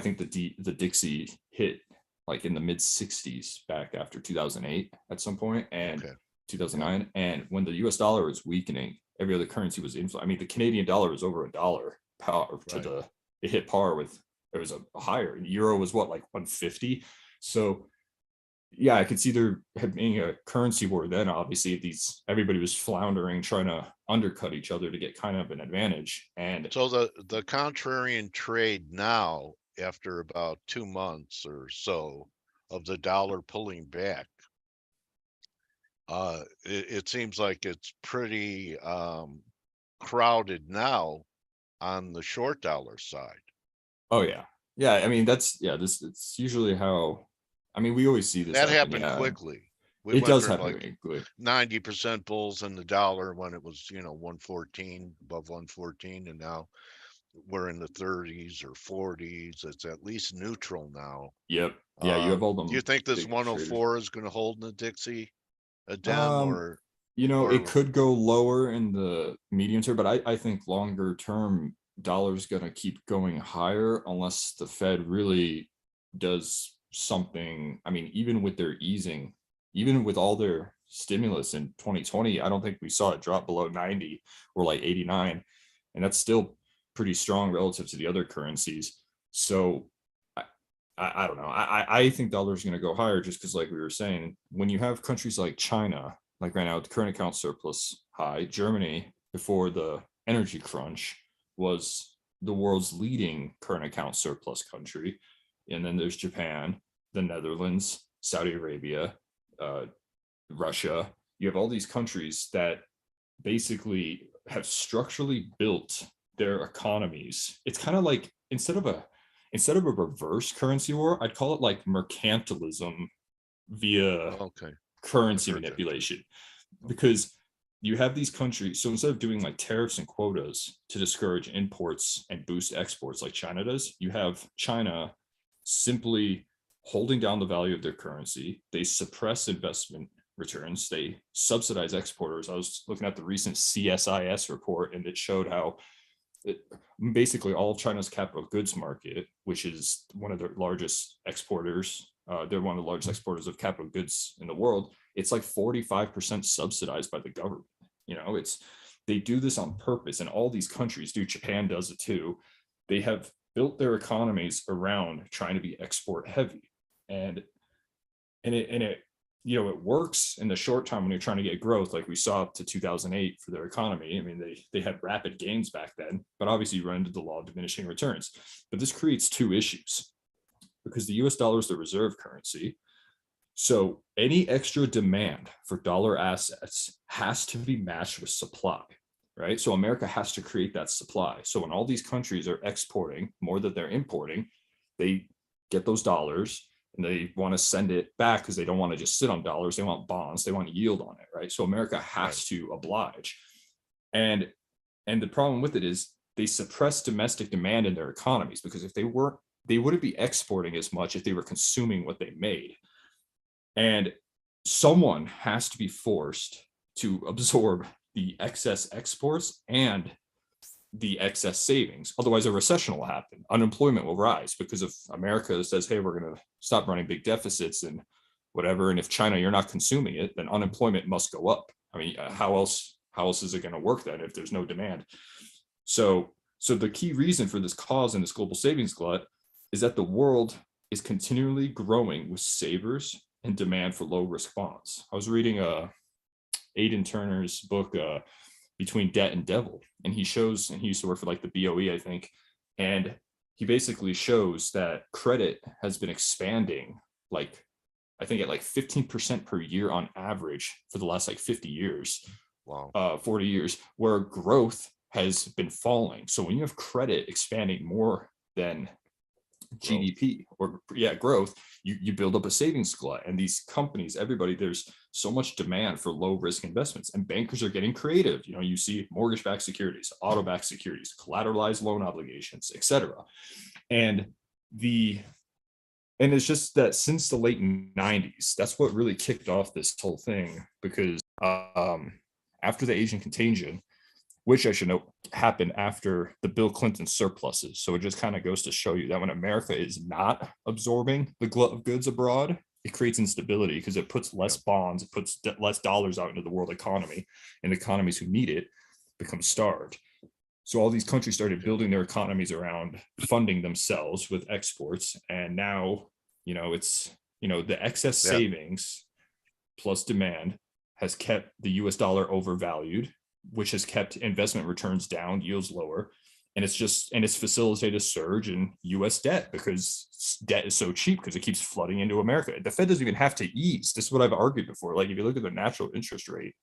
think the Dixie hit like in the mid 60s back after 2008 at some point, and 2009. And when the US dollar was weakening, every other currency was influenced. I mean, the Canadian dollar was over $1 power to it hit par with, it was a higher. Euro was what, like 150. So I could see there being a currency war then. Obviously, everybody was floundering, trying to undercut each other to get kind of an advantage. And so the contrarian trade now, after about 2 months or so of the dollar pulling back, it seems like it's pretty crowded now on the short dollar side. Oh yeah, Yeah, I mean this it's usually how. I mean, we always see this That happen, happened yeah. quickly. We It went does from happen like very quick. 90% bulls in the dollar when it was, 114, above 114, and now we're in the 30s or 40s. It's at least neutral now. Yep. Yeah, you have all Do you them think this big traders. 104 is going to hold in the Dixie again, Um, it or could go lower in the medium term, but I think longer term, dollar's gonna keep going higher unless the Fed really does something. I mean, even with their easing, even with all their stimulus in 2020, I don't think we saw it drop below 90 or like 89, and that's still pretty strong relative to the other currencies. So I don't know. I think dollar's going to go higher just because, like we were saying, when you have countries like China, like right now, the current account surplus high. Germany, before the energy crunch, was the world's leading current account surplus country. And then there's Japan, the Netherlands, Saudi Arabia, Russia. You have all these countries that basically have structurally built their economies. It's kind of like instead of a reverse currency war, I'd call it like mercantilism via okay. currency I've heard that. manipulation, because you have these countries. So instead of doing like tariffs and quotas to discourage imports and boost exports like China does, you have China simply holding down the value of their currency. They suppress investment returns. They subsidize exporters. I was looking at the recent CSIS report, and it showed how basically all of China's capital goods market, which is one of their largest exporters, they're one of the largest exporters of capital goods in the world. It's like 45% subsidized by the government. They do this on purpose, and all these countries do. Japan does it too. They have built their economies around trying to be export heavy, and it it works in the short term when you're trying to get growth, like we saw up to 2008 for their economy. I mean, they had rapid gains back then, but obviously you run into the law of diminishing returns. But this creates two issues, because the US dollar is the reserve currency. So any extra demand for dollar assets has to be matched with supply, right? So America has to create that supply. So when all these countries are exporting more than they're importing, they get those dollars and they want to send it back because they don't want to just sit on dollars. They want bonds. They want yield on it, right? So America has to oblige. And the problem with it is they suppress domestic demand in their economies, because if they weren't, they wouldn't be exporting as much if they were consuming what they made. And someone has to be forced to absorb the excess exports and the excess savings. Otherwise, a recession will happen. Unemployment will rise, because if America says, hey, we're going to stop running big deficits and whatever, and if China, you're not consuming it, then unemployment must go up. I mean, how else is it going to work then if there's no demand? So the key reason for this cause and this global savings glut is that the world is continually growing with savers and demand for low risk bonds. I was reading Aidan Turner's book, Between Debt and Devil, and he used to work for like the BOE, I think, and he basically shows that credit has been expanding, like I think at like 15% per year on average for the last like 50 years. Wow. 40 years, where growth has been falling. So when you have credit expanding more than GDP or growth, you build up a savings glut. And these companies, everybody, there's so much demand for low risk investments, and bankers are getting creative. You see mortgage-backed securities, auto-backed securities, collateralized loan obligations, etc. And it's just that since the late 90s, that's what really kicked off this whole thing, because after the Asian contagion, which I should note happened after the Bill Clinton surpluses. So it just kind of goes to show you that when America is not absorbing the glut of goods abroad, it creates instability, because it puts less bonds, it puts less dollars out into the world economy, and economies who need it become starved. So all these countries started building their economies around funding themselves with exports. And now, it's, the excess savings plus demand has kept the US dollar overvalued, which has kept investment returns down, yields lower. And it's facilitated a surge in US debt, because debt is so cheap because it keeps flooding into America. The Fed doesn't even have to ease. This is what I've argued before. Like if you look at the natural interest rate,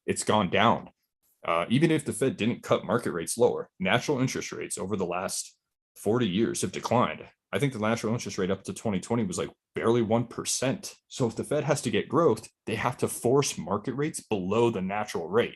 it's gone down. Even if the Fed didn't cut market rates lower, natural interest rates over the last 40 years have declined. I think the natural interest rate up to 2020 was like barely 1%. So if the Fed has to get growth, they have to force market rates below the natural rate.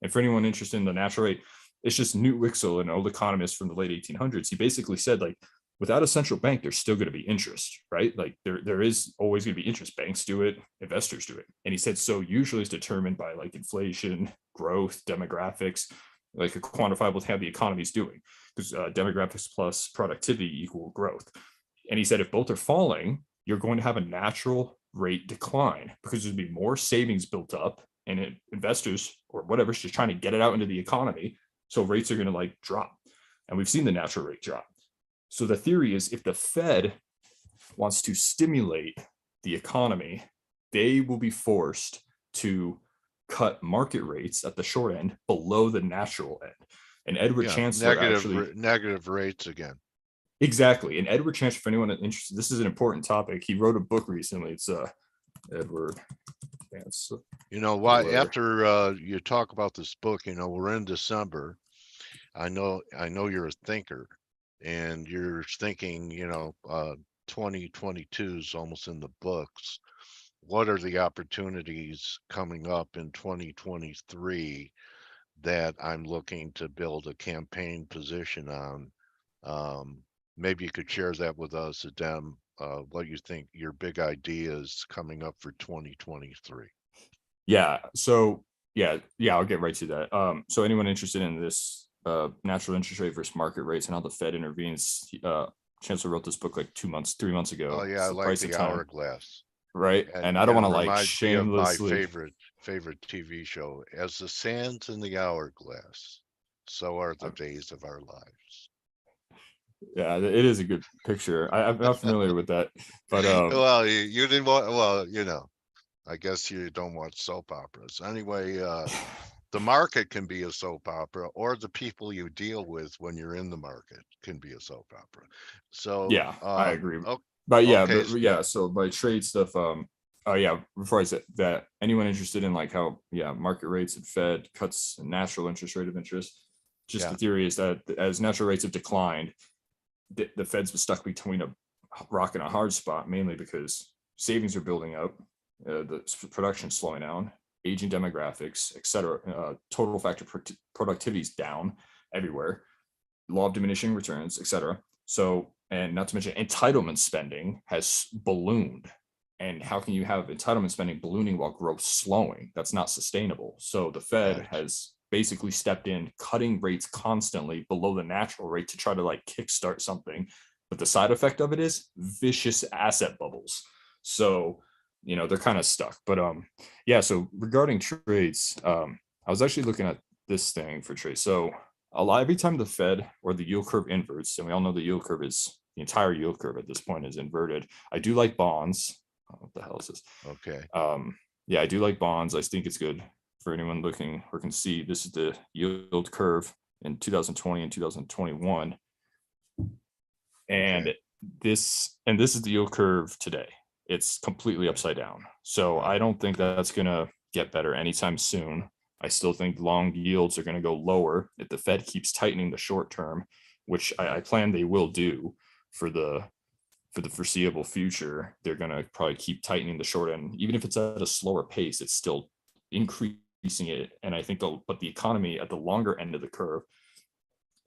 And for anyone interested in the natural rate, it's just Newt Wixell, an old economist from the late 1800s. He basically said, like, without a central bank, there's still going to be interest, right? Like there is always going to be interest. Banks do it, investors do it. And he said, so usually it's determined by like inflation, growth, demographics, like a quantifiable how the economy is doing, because demographics plus productivity equal growth. And he said, if both are falling, you're going to have a natural rate decline because there'll be more savings built up, and investors or whatever's just trying to get it out into the economy. So rates are going to like drop. And we've seen the natural rate drop. So the theory is if the Fed wants to stimulate the economy, they will be forced to cut market rates at the short end below the natural end. And Edward Chancellor negative rates again. Exactly. And Edward Chancellor, for anyone interested, this is an important topic. He wrote a book recently. It's Edward Chancellor. You know why? After you talk about this book, you know, we're in December. I know you're a thinker, and you're thinking, you know, 2022 is almost in the books. What are the opportunities coming up in 2023 that I'm looking to build a campaign position on? Maybe you could share that with us, Adem, what you think your big ideas coming up for 2023. Yeah. So yeah, I'll get right to that. So anyone interested in this natural interest rate versus market rates and how the Fed intervenes, Chancellor wrote this book like 3 months ago. Oh yeah, I like the hourglass. Right. And I don't want to like shamelessly. My favorite TV show. As the sands in the hourglass, so are the days of our lives. Yeah, it is a good picture. I'm not familiar with that, but well, you didn't want. Well, you know, I guess you don't watch soap operas anyway. The market can be a soap opera, or the people you deal with when you're in the market can be a soap opera. So yeah, I agree. Okay, but yeah, okay, so by trade stuff, oh yeah, before I said that, anyone interested in like how market rates and Fed cuts natural interest rate of interest, just the theory is that as natural rates have declined, the Fed's been stuck between a rock and a hard spot, mainly because savings are building up, the production slowing down, aging demographics, etc. Total factor productivity is down everywhere, law of diminishing returns, etc. So, and not to mention entitlement spending has ballooned. And how can you have entitlement spending ballooning while growth slowing? That's not sustainable. So the Fed has basically stepped in, cutting rates constantly below the natural rate to try to like kickstart something. But the side effect of it is vicious asset bubbles. So, you know, they're kind of stuck. But yeah, so regarding trades, I was actually looking at this thing for trades. So every time the Fed or the yield curve inverts, and we all know the yield curve is, the entire yield curve at this point is inverted. I do like bonds. What the hell is this? Okay. Yeah, I do like bonds. I think it's good for anyone looking or can see. This is the yield curve in 2020 and 2021. And this is the yield curve today. It's completely upside down. So I don't think that's going to get better anytime soon. I still think long yields are going to go lower if the Fed keeps tightening the short term, which I plan they will do for the foreseeable future. They're going to probably keep tightening the short end. Even if it's at a slower pace, it's still increasing it. And I think but the economy at the longer end of the curve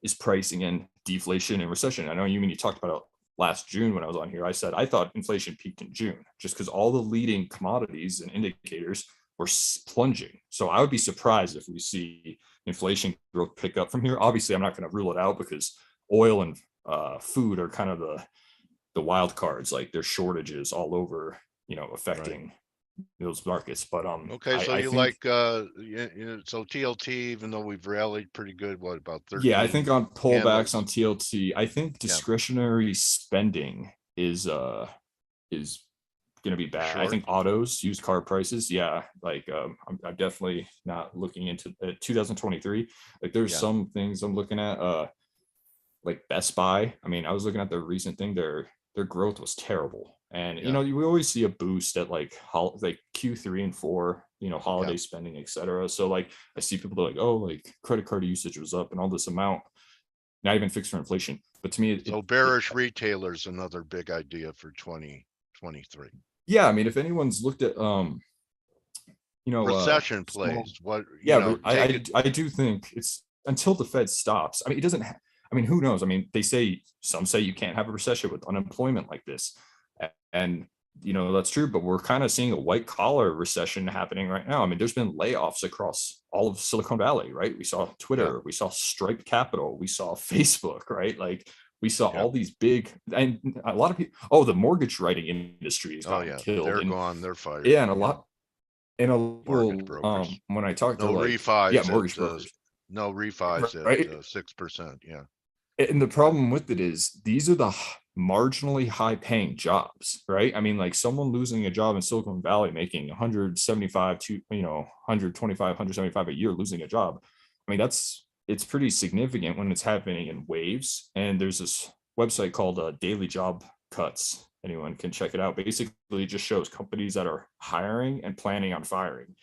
is pricing in deflation and recession. I know you talked about it last June when I was on here. I said I thought inflation peaked in June just because all the leading commodities and indicators were plunging. So I would be surprised if we see inflation growth pick up from here. Obviously, I'm not going to rule it out because oil and food are kind of the wild cards. Like there's shortages all over, affecting those markets. But okay, so you think, like so TLT, even though we've rallied pretty good, what about 13? Yeah, I think on pullbacks on TLT, I think discretionary spending is going to be bad. Short. I think autos, used car prices, like I'm definitely not looking into 2023. Like there's some things I'm looking at, like Best Buy. I mean, I was looking at their recent thing. Their growth was terrible. And we always see a boost at like Q3 and 4, holiday spending, etc. So like I see people like, oh, like credit card usage was up and all this amount, not even fixed for inflation. But to me, so bearish retailers, another big idea for 2023. Yeah, I mean, if anyone's looked at recession plays, what I do think it's until the Fed stops. I mean, it doesn't. I mean, who knows? I mean, some say you can't have a recession with unemployment like this, and that's true. But we're kind of seeing a white collar recession happening right now. I mean, there's been layoffs across all of Silicon Valley, right? We saw Twitter, we saw Stripe Capital, we saw Facebook, right? Like we saw all these big, and a lot of people. Oh, the mortgage writing industry is killed. They're gone. They're fired. Yeah, and a lot. And a little, when I talked to refis, mortgage brokers, no refis right? at 6%. Yeah. And the problem with it is these are the marginally high paying jobs, right? I mean, like someone losing a job in Silicon Valley making 175 to 125, 175 a year losing a job. I mean, it's pretty significant when it's happening in waves. And there's this website called Daily Job Cuts. Anyone can check it out. Basically, it just shows companies that are hiring and planning on firing.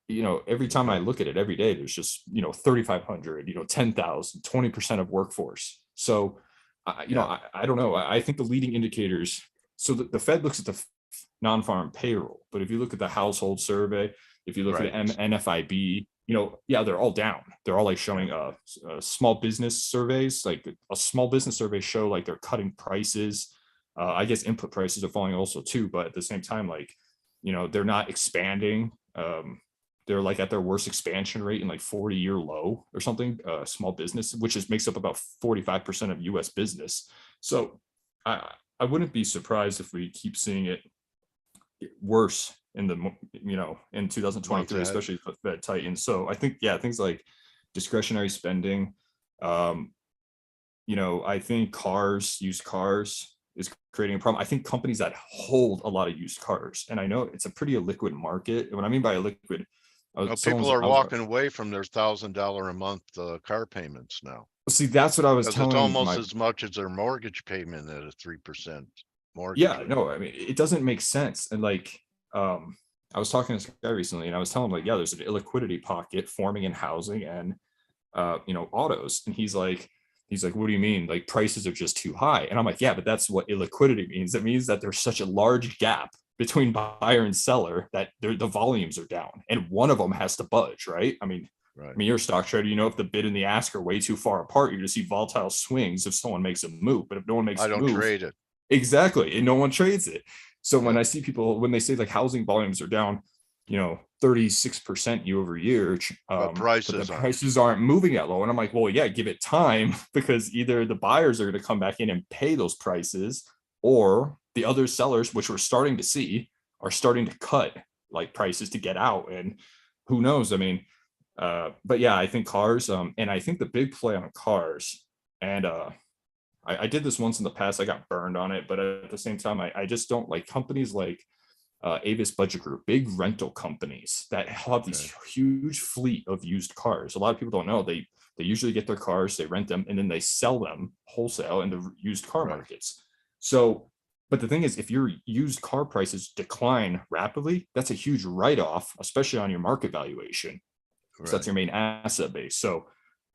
Every time I look at it every day, there's just 3,500, 10,000, 20% of workforce. So I don't know. I think the leading indicators. So the Fed looks at the non-farm payroll, but if you look at the household survey, if you look at NFIB, they're all down. They're all like showing small business surveys. Like a small business survey show like they're cutting prices. I guess input prices are falling also too, but at the same time, like, they're not expanding. They're like at their worst expansion rate in like 40-year low or something, small business, which makes up about 45% of US business. So I wouldn't be surprised if we keep seeing it worse in in 2023, especially if the Fed tightens. So I think, things like discretionary spending, I think used cars is creating a problem. I think companies that hold a lot of used cars, and I know it's a pretty illiquid market. And what I mean by illiquid, people are walking away from their $1,000 a month car payments now. See, that's what I was telling. It's almost as much as their mortgage payment at a 3% mortgage. Yeah, no, I mean, it doesn't make sense. And like, I was talking to this guy recently, and I was telling him like, there's an illiquidity pocket forming in housing and autos, and he's like, what do you mean? Like prices are just too high? And I'm like, yeah, but that's what illiquidity means. It means that there's such a large gap between buyer and seller that the volumes are down, and one of them has to budge, right? I mean, you're a stock trader. If the bid and the ask are way too far apart, you're going to see volatile swings if someone makes a move. But if no one makes a move, I don't trade it. Exactly, and no one trades it. So when I see people, when they say like housing volumes are down, 36% year over year, but the prices aren't moving that low. And I'm like, well, yeah, give it time, because either the buyers are going to come back in and pay those prices, or the other sellers, which we're starting to see, are starting to cut like prices to get out. And who knows? I mean, but yeah, I think cars, and I think the big play on cars, and I did this once in the past, I got burned on it, but at the same time, I just don't like companies like Avis Budget Group, big rental companies that have these huge fleet of used cars. A lot of people don't know they usually get their cars, they rent them, and then they sell them wholesale in the used car markets. So, but the thing is, if your used car prices decline rapidly, that's a huge write-off, especially on your market valuation. So that's your main asset base. So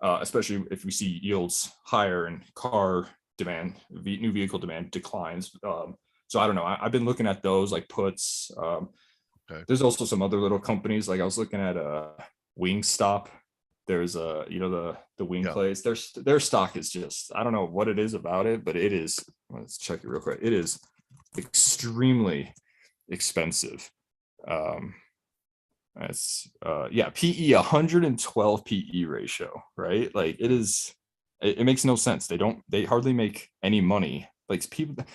especially if we see yields higher and car demand, new vehicle demand declines. So I don't know. I've been looking at those like puts. There's also some other little companies. Like I was looking at Wingstop. There's the wing place. Their stock is just, I don't know what it is about it, but it is. Let's check it real quick. It is extremely expensive. That's PE 112 PE ratio, right? Like it is. It makes no sense. They hardly make any money. Like people.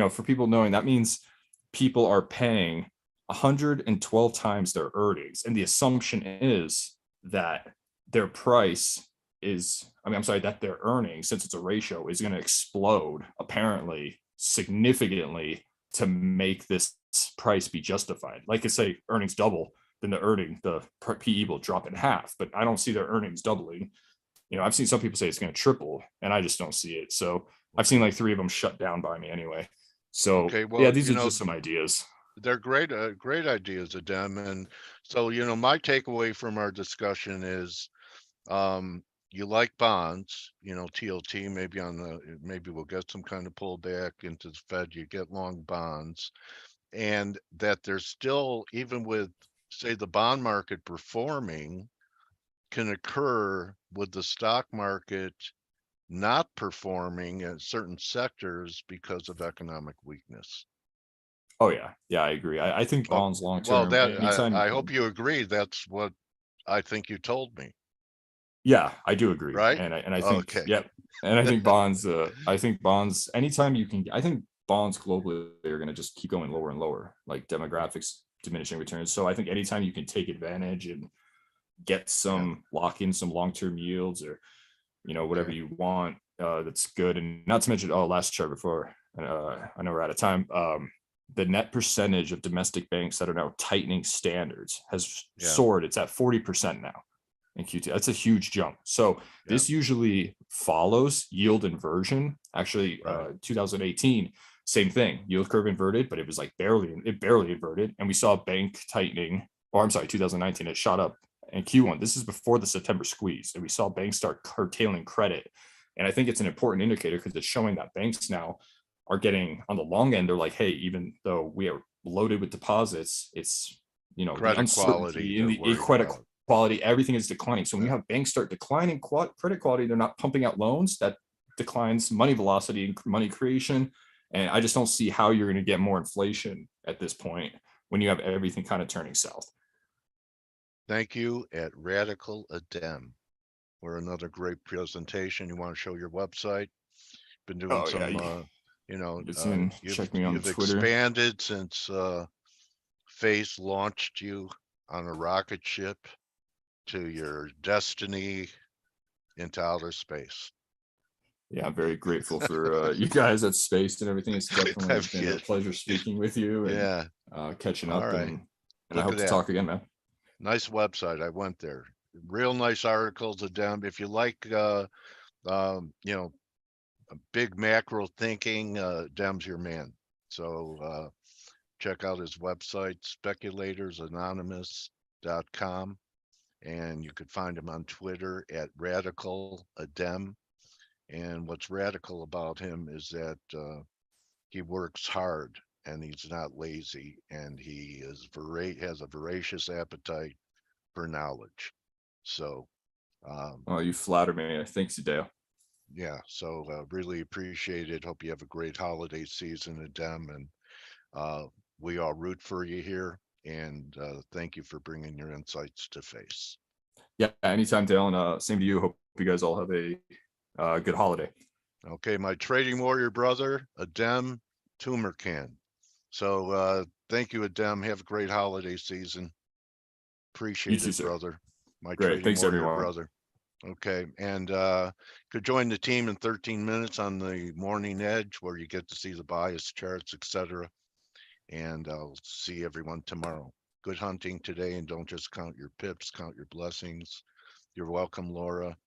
For people knowing, that means people are paying 112 times their earnings. And the assumption is that their price is, that their earnings, since it's a ratio, is going to explode apparently significantly to make this price be justified. Like I say, earnings double, then the PE will drop in half, but I don't see their earnings doubling. I've seen some people say it's going to triple, and I just don't see it. So I've seen like 3 of them shut down by me anyway. So these are just some ideas. They're great ideas, Adem. And so, my takeaway from our discussion is, you like bonds, you know, TLT, maybe maybe we'll get some kind of pullback into the Fed, you get long bonds, and that there's still, even with, say, the bond market performing, can occur with the stock market not performing in certain sectors because of economic weakness. Oh yeah, I agree. I think bonds long Well, term. I hope you agree. That's what I think you told me. Yeah, I do agree, Right? and I think Okay. yep, and I think bonds. I think bonds. Anytime you can, I think bonds globally are going to just keep going lower and lower, like demographics, diminishing returns. So I think anytime you can take advantage and get some lock in some long term yields, or whatever you want, that's good. And not to mention, last chart before I know we're out of time. The net percentage of domestic banks that are now tightening standards has soared. It's at 40% now in Q2. That's a huge jump. So this usually follows yield inversion. Actually, 2018, same thing. Yield curve inverted, but it was like barely inverted. And we saw bank tightening, or I'm sorry, 2019, it shot up in Q1. This is before the September squeeze. And we saw banks start curtailing credit. And I think it's an important indicator because it's showing that banks now are getting on the long end. They're like, hey, even though we are loaded with deposits, it's, credit the uncertainty in the credit quality, everything is declining. So when you have banks start declining credit quality, they're not pumping out loans. That declines money velocity and money creation. And I just don't see how you're going to get more inflation at this point when you have everything kind of turning south. Thank you at Radical Adem for another great presentation. You want to show your website? Been doing check me on you've Twitter. Expanded since F.A.C.E launched you on a rocket ship to your destiny into outer space. Yeah, I'm very grateful for you guys at Space and everything. It's definitely been a pleasure speaking with you and catching up. And I hope to talk again, man. Nice website. I went there. Real nice articles of them. If you like big macro thinking, Dem's your man. So check out his website, speculatorsAnonymous.com, and you could find him on Twitter at Radical Adem. And what's radical about him is that he works hard and he's not lazy, and he has a voracious appetite for knowledge. So you flatter me. Thanks, Dale. Yeah, so really appreciate it. Hope you have a great holiday season, Adem, and we all root for you here. And thank you for bringing your insights to F.A.C.E. Yeah, anytime, Dale, and same to you. Hope you guys all have a good holiday. Okay, my trading warrior brother, Adem Tumercan. So thank you, Adem. Have a great holiday season. Appreciate it, brother. My great. Thanks, trading warrior everyone. brother. Okay, and could join the team in 13 minutes on the Morning Edge, where you get to see the bias charts, etc. And I'll see everyone tomorrow. Good hunting today, and don't just count your pips, count your blessings. You're welcome, Laura.